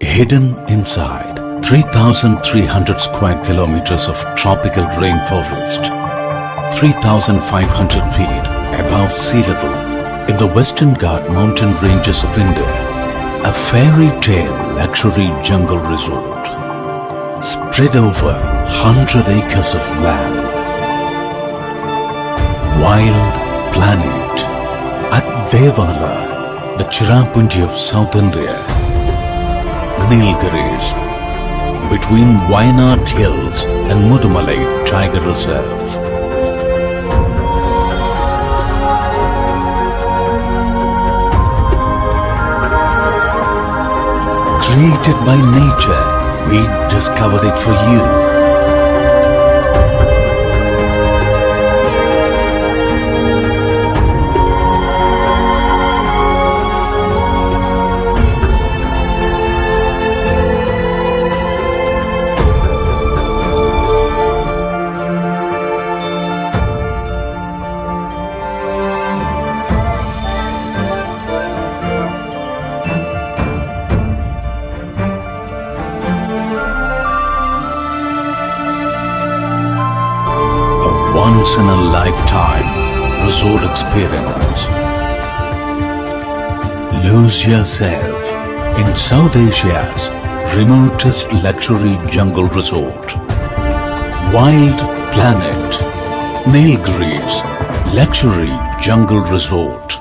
Hidden inside 3,300 square kilometers of tropical rainforest, 3,500 feet above sea level, in the Western Ghat mountain ranges of India, a fairy tale luxury jungle resort, spread over 100 acres of land. Wild Planet at Devala, the Cherrapunji of South India. Nilgiris, between Wayanad Hills and Mudumalai Tiger Reserve. Created by nature, we discovered it for you. Once-in-a-lifetime resort experience. Lose yourself in South Asia's remotest luxury jungle resort. Wild Planet, Nilgiris Luxury Jungle Resort.